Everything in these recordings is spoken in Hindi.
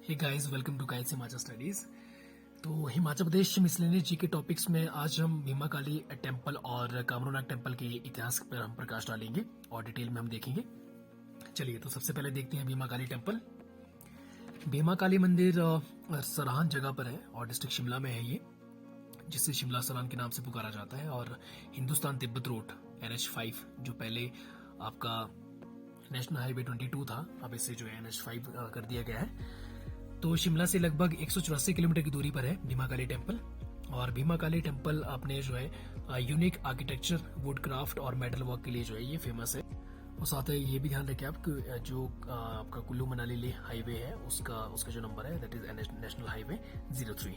Hey guys, welcome to guides Himachal studies. तो हिमाचल प्रदेश मिसलेनियस जी के टॉपिक्स में आज हम भीमा काली टेम्पल और कामरूनाग टेम्पल के इतिहास पर हम प्रकाश डालेंगे और डिटेल में हम देखेंगे। चलिए, तो सबसे पहले देखते हैं भीमा काली टेम्पल। भीमा काली मंदिर सराहन जगह पर है और डिस्ट्रिक्ट शिमला में है ये, जिसे शिमला सराहन के नाम से पुकारा जाता है। और हिंदुस्तान तिब्बत रोड NH5 जो पहले आपका नेशनल हाईवे 22 था, अब इसे जो है NH5 कर दिया गया है। तो शिमला से लगभग 184 किलोमीटर की दूरी पर है भीमा काली टेम्पल। और भीमा काली टेम्पल अपने जो है यूनिक आर्किटेक्चर, वुड क्राफ्ट और मेटल वर्क के लिए जो है ये फेमस है। और साथ ही ये भी ध्यान रखें आप कि जो आपका कुल्लू मनाली ले हाईवे है उसका जो नंबर है दैट इज नेशनल हाईवे 03।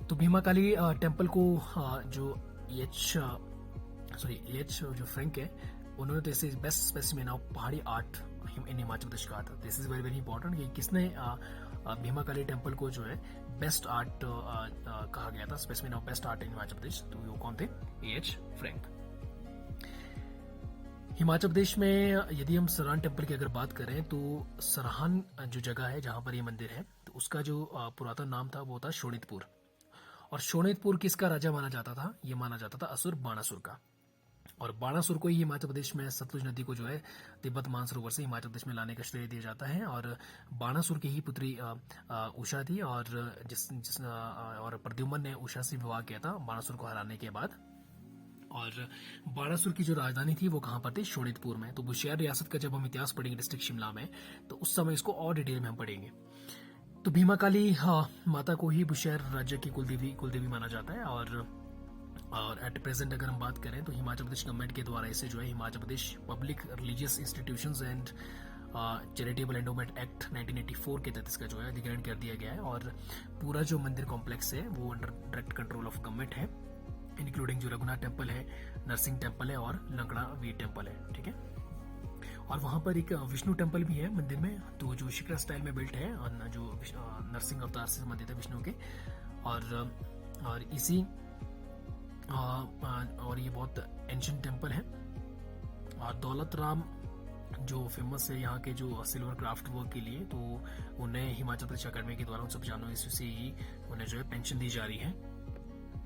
तो भीमा काली टेम्पल को जो एच जो फ्रैंक है, उन्होंने तो इसे बेस्ट स्पेसिमेन ऑफ पहाड़ी आर्ट इन हिमाचल प्रदेश कहा था। This is very very important कि किसने भीमा काली टेम्पल को जो है बेस्ट आर्ट कहा गया था, specimen of best art in Himachal Pradesh. तो वो कौन थे? H Frank. हिमाचल प्रदेश में यदि हम सराहन टेम्पल की अगर बात करें तो सराहन जो जगह है जहां पर ये मंदिर है, तो उसका जो पुरातन नाम था वो था शोणितपुर। और शोणितपुर किसका राजा माना जाता था? ये माना जाता था असुर बाणासुर का। और बाणासुर को ही हिमाचल प्रदेश में सतलुज नदी को जो है तिब्बत मानसरोवर से हिमाचल प्रदेश में लाने का श्रेय दिया जाता है। और बाणासुर की ही पुत्री उषा थी, और और प्रद्युम्न ने उषा से विवाह किया था बाणासुर को हराने के बाद। और बाणासुर की जो राजधानी थी वो कहां पर थी? शोणितपुर में। तो बुशहर रियासत का जब हम इतिहास पढ़ेंगे डिस्ट्रिक्ट शिमला में, तो उस समय इसको और डिटेल में हम पढ़ेंगे। तो भीमा काली माता को ही बुशहर राज्य की कुलदेवी माना जाता है। और एट प्रेजेंट अगर हम बात करें तो हिमाचल प्रदेश गवर्नमेंट के द्वारा इसे जो है Himachal Pradesh public religious institutions and charitable endowment act 1984 के तहत इसका जो है अधिग्रहण कर दिया गया है। और पूरा जो मंदिर कॉम्प्लेक्स है वो under direct control of government है, इंक्लूडिंग जो रघुनाथ टेम्पल है, नरसिंह टेम्पल है और लंगड़ा वीर टेम्पल है। ठीक है। और वहां पर एक विष्णु टेम्पल भी है मंदिर में, तो जो शिखर स्टाइल में बिल्ट है, और जो नरसिंह अवतार से संबंधित है विष्णु के। और इसी और ये बहुत एंशिएंट टेम्पल है। और दौलत राम जो फेमस है यहाँ के जो सिल्वर क्राफ्ट वर्क के लिए, तो उन्हें हिमाचल प्रदेश अकेडमी के द्वारा 1995 ईस्वी से ही उन्हें जो है पेंशन दी जा रही है।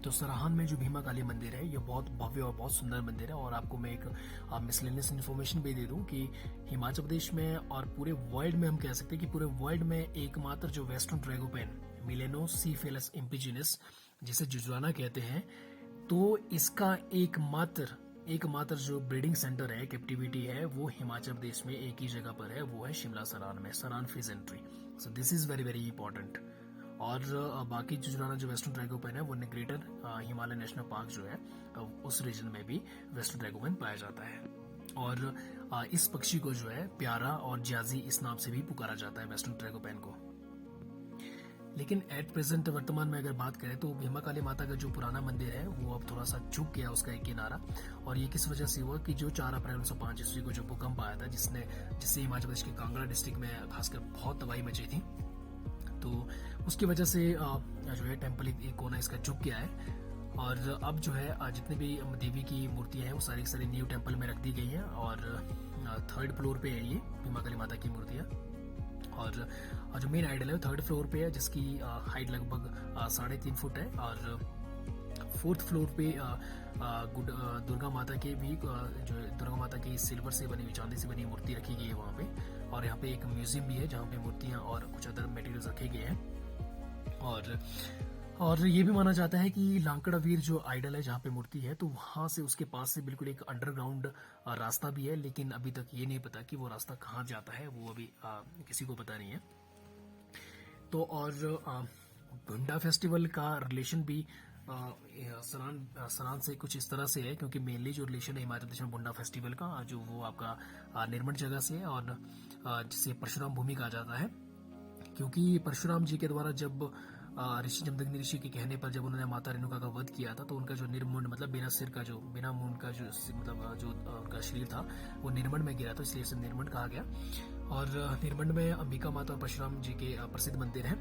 तो सराहन में जो भीमा काली मंदिर है ये बहुत भव्य और बहुत सुंदर मंदिर है। और आपको मैं एक मिसलेनियस इन्फॉर्मेशन भी दे दूं कि हिमाचल प्रदेश में और पूरे वर्ल्ड में हम कह सकते हैं कि पूरे वर्ल्ड में एकमात्र जो वेस्टर्न ट्रैगोपैन मिलेनोसिफेलस इम्पिजिनस, जिसे जुजराना कहते हैं, तो इसका एकमात्र जो ब्रीडिंग सेंटर है, कैप्टिविटी है, वो हिमाचल प्रदेश में एक ही जगह पर है, वो है शिमला सराहन में, Sarahan pheasantry. So this is very very important. और बाकी जुजराना जो वेस्टर्न ड्रैगोपैन है वो ग्रेटर हिमालय नेशनल पार्क जो है उस रीजन में भी वेस्टर्न ड्रैगोपैन पाया जाता है। और इस पक्षी को जो है प्यारा और जाजी इस नाम से भी पुकारा जाता है, वेस्टर्न ड्रैगोपैन को। लेकिन एट प्रेजेंट वर्तमान में अगर बात करें तो भीमा काली माता का जो पुराना मंदिर है वो अब थोड़ा सा झुक गया, उसका एक किनारा। और ये किस वजह से हुआ कि जो 4 अप्रैल 1905 ईस्वी को जो भूकंप आया था, जिससे हिमाचल प्रदेश के कांगड़ा डिस्ट्रिक्ट में खासकर बहुत तबाही मची थी, तो उसकी वजह से जो है टेम्पल एक कोना इसका झुक गया है। और अब जो है जितने भी देवी की मूर्तियां हैं वो सारी की सारी न्यू टेम्पल में रख दी गई हैं। और 3rd फ्लोर पे है ये भीमा काली माता की मूर्तियां। और जो मेन आइडल है वो 3rd फ्लोर पे है, जिसकी हाइट लगभग 3.5 फुट है। और 4th फ्लोर पे दुर्गा माता के भी जो दुर्गा माता की सिल्वर से बनी हुई, चांदी से बनी मूर्ति रखी गई है वहाँ पे। और यहाँ पे एक म्यूजियम भी है जहाँ पे मूर्तियाँ और कुछ अदर मटेरियल्स रखे गए हैं। और ये भी माना जाता है कि लांकड़ा वीर जो आइडल है जहाँ पे मूर्ति है, तो वहां से उसके पास से बिल्कुल एक अंडरग्राउंड रास्ता भी है, लेकिन अभी तक ये नहीं पता कि वो रास्ता कहाँ जाता है, वो अभी किसी को पता नहीं है। तो और भुंडा फेस्टिवल का रिलेशन भी सरान से कुछ इस तरह से है, क्योंकि मेनली जो रिलेशन है हिमाचल प्रदेश में भुंडा फेस्टिवल का, जो वो आपका निर्मठ जगह से है, और जिसे परशुराम भूमि कहा जाता है। क्योंकि परशुराम जी के द्वारा जब ऋषि जमदग्नि ऋषि के कहने पर जब उन्होंने माता रेणुका का वध किया था, तो उनका जो निर्मुंड मतलब बिना सिर का जो बिना मुंड का जो मतलब जो उनका शरीर था वो निर्मंड में गिरा था, इसलिए इसे निर्मंड कहा गया। और निर्मंड में अंबिका माता और परशुराम जी के प्रसिद्ध मंदिर हैं।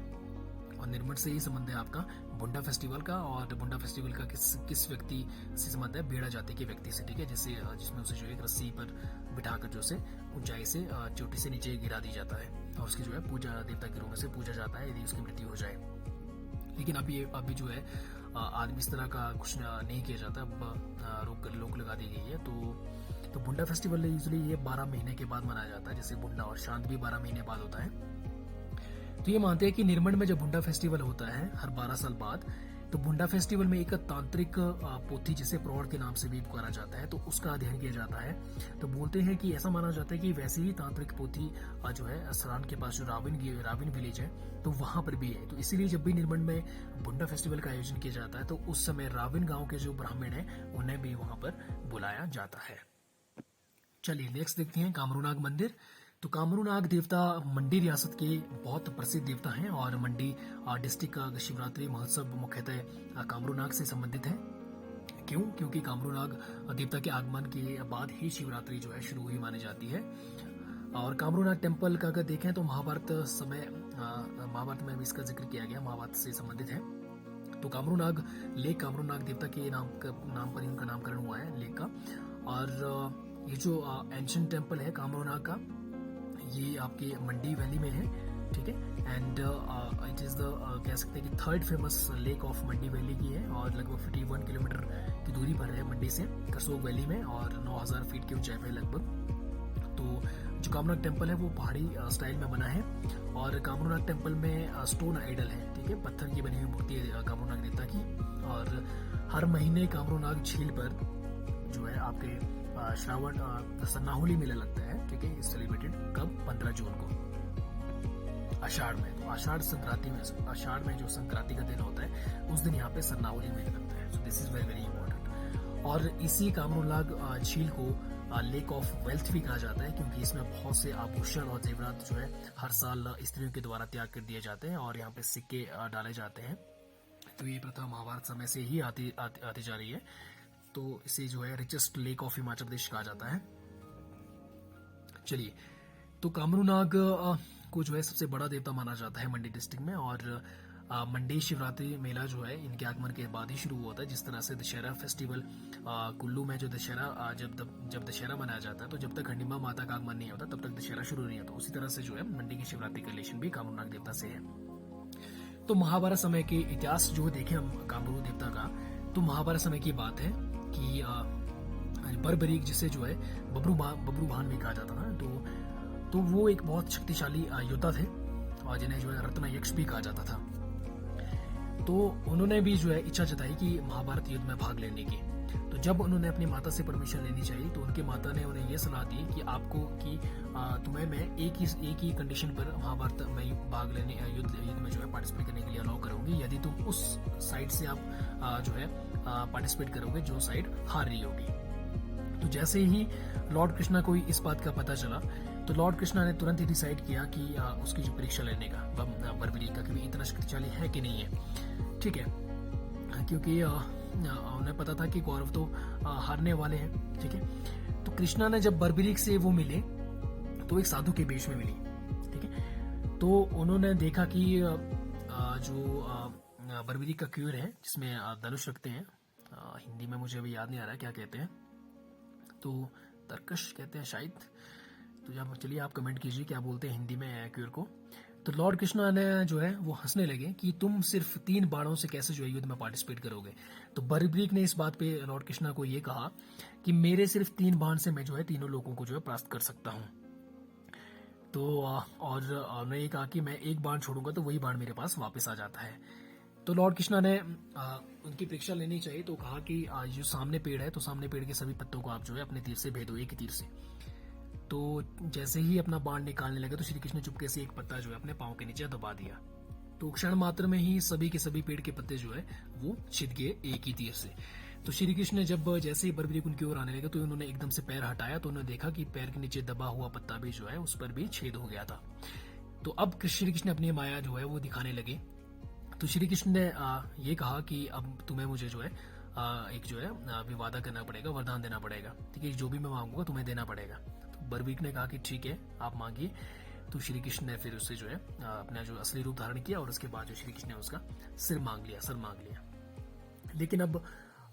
और निर्मठ से ही संबंध है आपका भुंडा फेस्टिवल का। और भुंडा फेस्टिवल का किस व्यक्ति से संबंध है? बेड़ा जाति के व्यक्ति से। ठीक है, जिसमें उसे जो एक रस्सी पर बिठाकर जो से ऊंचाई से चोटी से नीचे गिरा दी जाता है। और उसकी जो है पूजा देवता के रूप में से पूजा जाता है यदि उसकी मृत्यु हो जाए। लेकिन अभी जो है आदमी इस तरह का कुछ नहीं किया जाता, अब रोक लगा दी गई है। तो बुंडा फेस्टिवल यूजुअली ये 12 महीने के बाद मनाया जाता है, जैसे बुंडा और शांत भी 12 महीने बाद होता है। तो ये मानते हैं कि निर्मंड में जब बुंडा फेस्टिवल होता है हर 12 साल बाद, तो बुंडा फेस्टिवल में एक तांत्रिक पोथी जिसे प्रौढ़ के नाम से भी पुकारा जाता है, तो उसका अध्ययन किया जाता है। तो बोलते हैं कि ऐसा माना जाता है कि वैसे ही तांत्रिक पोथी जो है सरान के पास जो राविन विलेज है तो वहां पर भी है। तो इसीलिए जब भी निर्मंड में बुंडा फेस्टिवल का आयोजन किया जाता है तो उस समय राविन गांव के जो ब्राह्मण है उन्हें भी वहां पर बुलाया जाता है। चलिए नेक्स्ट देखते हैं कामरूनाग मंदिर। तो कामरूनाग देवता मंडी रियासत के बहुत प्रसिद्ध देवता हैं और मंडी डिस्ट्रिक्ट का शिवरात्रि महोत्सव मुख्यतः कामरूनाग से संबंधित है। क्यों? क्योंकि कामरूनाग देवता के आगमन के बाद ही शिवरात्रि जो है शुरू हुई मानी जाती है। और कामरूनाग टेम्पल का अगर देखें तो महाभारत में भी इसका जिक्र किया गया, महाभारत से संबंधित है। तो कामरूनाग लेक कामरूनाग देवता के नाम पर ही उनका नामकरण हुआ है लेक का। और ये जो एंशिएंट टेम्पल है कामरूनाग का, ये आपके मंडी वैली में है, ठीक है। एंड इट इज द कह सकते हैं कि 3rd famous lake of Mandi valley की है और लगभग 51 किलोमीटर की दूरी पर है मंडी से करसोग वैली में और 9000 फीट की ऊंचाई पे लगभग। तो जो कामरूनाग टेम्पल है वो पहाड़ी स्टाइल में बना है और कामरूनाग टेम्पल में स्टोन आइडल है, ठीक है, पत्थर की बनी हुई मूर्ति है कामरूनाग देवता की। और हर महीने कामरूनाग झील पर जो है आपके श्रावण सन्नाहुली मेला लगता है, ठीक है। सेलिब्रेटेड कब? 15 जून को आषाढ़ में। तो आषाढ़ में जो संक्रांति का दिन होता है उस दिन यहाँ पे सन्नाहुली मेला लगता है। सो this is very very important. और इसी कामरूनाग झील को लेक ऑफ वेल्थ भी कहा जाता है क्योंकि इसमें बहुत से आभूषण और जेवरात जो है हर साल स्त्रियों के द्वारा त्याग कर दिए जाते हैं और यहाँ पे सिक्के डाले जाते हैं। तो ये प्रथा महाभारत समय से ही आती जा रही है। तो इसे जो है richest lake of Himachal Pradesh कहा जाता है। चलिए, तो कामरूनाग को जो है सबसे बड़ा देवता माना जाता है मंडी डिस्ट्रिक्ट में। और मंडी शिवरात्रि मेला जो है इनके आगमन के बाद ही शुरू होता है। जिस तरह से दशहरा फेस्टिवल कुल्लू में जो दशहरा जब दशहरा मनाया जाता है तो जब तक हंडिमा माता का आगमन नहीं होता तब तक दशहरा शुरू नहीं होता। उसी तरह से जो है मंडी की शिवरात्रि का रिलेशन भी कामरूनाग देवता से है। तो महाभारत समय के इतिहास जो देखें हम कामरू देवता का, तो महाभारत समय की बात है कि बर्बरीक जिसे जो है बब्रुवाहन भी कहा जाता था, तो वो एक बहुत शक्तिशाली योद्धा थे और जिन्हें जो है रत्नयक्ष भी कहा जाता था। तो उन्होंने भी जो है इच्छा जताई कि महाभारत युद्ध में भाग लेने की। तो जब उन्होंने अपनी माता से परमिशन लेनी चाहिए तो उनकी माता ने उन्हें ये सलाह दी कि आपको कि तुम्हें मैं एक ही कंडीशन पर महाभारत में भाग लेने युद्ध में जो है पार्टिसिपेट करने के लिए अलाउ करूंगी, यदि तुम उस साइड से आप जो है पार्टिसिपेट करोगे जो साइड हार रही होगी। तो जैसे ही लॉर्ड कृष्णा को इस बात का पता चला तो लॉर्ड कृष्णा ने तुरंत ही डिसाइड किया कि उसकी जो परीक्षा लेने का बर्बरीक का कि इतना शक्तिशाली है कि नहीं है, ठीक है, क्योंकि उन्हें पता था कि कौरव तो हारने वाले हैं, ठीक है। तो कृष्णा ने जब बर्बरीक से वो मिले तो एक साधु के वेश में मिली, ठीक है। तो उन्होंने देखा कि जो बर्बरीक का क्यूर है जिसमें धनुष रखते हैं, हिंदी में मुझे अभी याद नहीं आ रहा है क्या कहते हैं, तो तरकश कहते हैं शायद। तो जब चलिए आप कमेंट कीजिए क्या बोलते हैं हिंदी में क्यूर को। तो लॉर्ड कृष्णा ने जो है वो हंसने लगे कि तुम सिर्फ 3 बाणों से कैसे जो है युद्ध में पार्टिसिपेट करोगे। तो बर्बरीक ने इस बात पे लॉर्ड कृष्णा को ये कहा कि मेरे सिर्फ 3 बाण से मैं जो है तीनों लोगों को जो है परास्त कर सकता हूँ। तो और उन्होंने ये कहा कि मैं एक बाण छोड़ूंगा तो वही बाण मेरे पास वापस आ जाता है। तो लॉर्ड कृष्णा ने उनकी परीक्षा लेनी चाहिए तो कहा कि जो सामने पेड़ है तो सामने पेड़ के सभी पत्तों को आप जो है अपने तीर से भेदो, एक ही तीर से। तो जैसे ही अपना बाण निकालने लगे तो श्री कृष्ण चुपके से एक पत्ता जो है अपने पांव के नीचे दबा दिया। तो क्षण मात्र में ही सभी के सभी पेड़ के पत्ते जो है वो छिद गए एक ही तीर से। तो श्री कृष्ण ने जब जैसे ही बर्बरीक उनकी ओर आने लगे तो उन्होंने एकदम से पैर हटाया तो उन्होंने देखा कि पैर के नीचे दबा हुआ पत्ता भी जो है उस पर भी छेद हो गया था। तो अब श्री कृष्ण अपनी माया जो है वो दिखाने लगे। तो श्री कृष्ण ने ये कहा कि अब तुम्हें मुझे जो है एक जो है विवादा करना पड़ेगा, वरदान देना पड़ेगा, ठीक है, जो भी मैं मांगूंगा तुम्हें देना पड़ेगा। तो बर्बरीक ने कहा कि ठीक है आप मांगिए। तो श्री कृष्ण ने फिर उससे जो है अपना जो असली रूप धारण किया और उसके बाद जो श्री कृष्ण ने उसका सर मांग लिया। लेकिन अब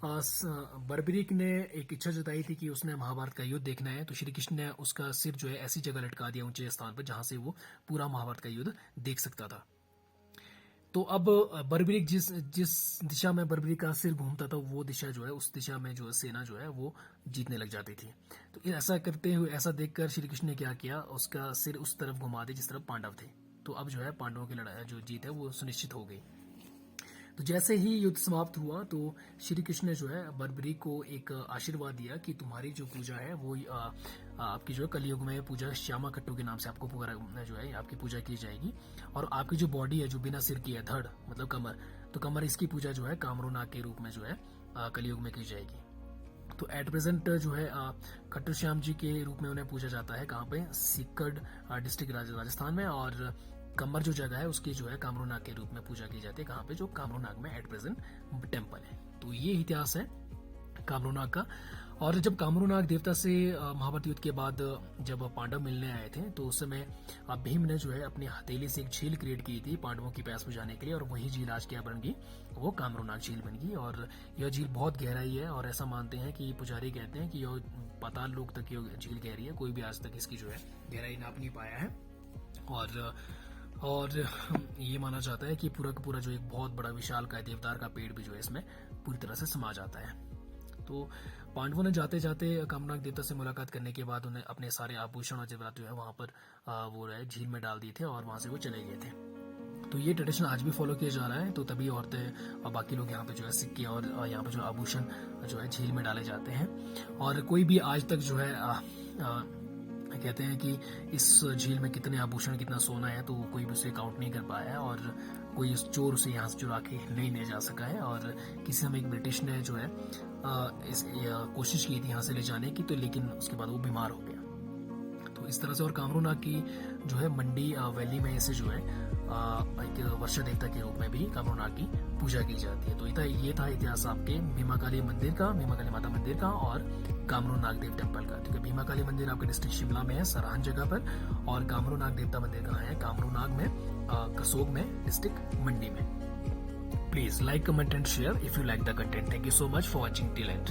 बर्बरीक ने एक इच्छा जताई थी कि उसने महाभारत का युद्ध देखना है, तो श्री कृष्ण ने उसका सिर जो है ऐसी जगह लटका दिया ऊंचे स्थान पर जहां से वो पूरा महाभारत का युद्ध देख सकता था। तो अब बर्बरीक जिस जिस दिशा में बर्बरीक का सिर घूमता था वो दिशा जो है, उस दिशा में जो सेना जो है वो जीतने लग जाती थी। तो ऐसा करते हुए, ऐसा देखकर श्री कृष्ण ने क्या किया, उसका सिर उस तरफ घुमा दिया जिस तरफ पांडव थे। तो अब जो है पांडवों की लड़ाई जो जीत है वो सुनिश्चित हो गई। तो जैसे ही युद्ध समाप्त हुआ तो श्री कृष्ण ने जो है बर्बरीक को एक आशीर्वाद दिया कि तुम्हारी जो पूजा है वो आपकी जो है कलयुग में पूजा श्यामा कट्टू के नाम से आपको पुकारा जो है आपकी पूजा की जाएगी, और आपकी जो बॉडी है जो बिना सिर की है, धड़ मतलब कमर, तो कमर इसकी पूजा जो है कामरूनाग के रूप में जो है कलयुग में की जाएगी। तो एट प्रेजेंट जो है खट्टर श्याम जी के रूप में उन्हें पूजा जाता है, कहाँ पे, सीकर डिस्ट्रिक्ट राजस्थान में, और कमर जो जगह है उसकी जो है कामरूनाग के रूप में पूजा की जाती है, कहाँ पे, जो कामरूनाग में एट प्रेजेंट टेम्पल है। तो ये इतिहास है कामरूनाग का। और जब कामरूनाग देवता से महाभारत युद्ध के बाद जब पांडव मिलने आए थे तो उस समय भीम ने जो है अपनी हथेली से एक झील क्रिएट की थी पांडवों की प्यास बुझाने के लिए, और वही झील आज क्या बन गई, वो कामरूनाग झील बन गई। और यह झील बहुत गहराई है, और ऐसा मानते हैं कि पुजारी कहते हैं कि यह पाताल लोक तक ये झील गहरी है, कोई भी आज तक इसकी जो है गहराई नाप नहीं पाया है। और ये माना जाता है कि पूरा का पूरा जो एक बहुत बड़ा विशाल का देवदार का पेड़ भी जो है इसमें पूरी तरह से समा जाता है। तो पांडवों ने जाते जाते कामरूनाग देवता से मुलाकात करने के बाद उन्हें अपने सारे आभूषण और जेवरात जो है वहां पर वो झील में डाल दिए थे और वहां से वो चले गए थे। तो ये ट्रेडिशन आज भी फॉलो किया जा रहा है। तो तभी औरतें और बाकी लोग यहाँ पे जो है सिक्के और यहाँ पे जो आभूषण जो है झील में डाले जाते हैं। और कोई भी आज तक जो है कहते हैं कि इस झील में कितने आभूषण, कितना सोना है, तो कोई भी उसे काउंट नहीं कर पाया है, और कोई उस चोर उसे यहाँ से चुरा के नहीं ले जा सका है। और किसी समय एक ब्रिटिश ने जो है कोशिश की थी यहाँ से ले जाने की, तो लेकिन उसके बाद वो बीमार हो गया। तो इस तरह से, और कामरूनाग की जो है मंडी वैली में इसे जो है एक वर्षा देवता के रूप में भी कामरूनाग की पूजा की जाती है। तो ये था इतिहास आपके भीमा काली मंदिर का, भीमा काली माता मंदिर का और कामरूनाग देव टेम्पल का। क्योंकि भीमा काली मंदिर आपके डिस्ट्रिक्ट शिमला में है, सरहान जगह पर, और कामरूनाग देवता मंदिर कहाँ है, कामरूनाग में, कसोग में, डिस्ट्रिक्ट मंडी में। Please like, comment and share if you like the content. Thank you so much for watching till and.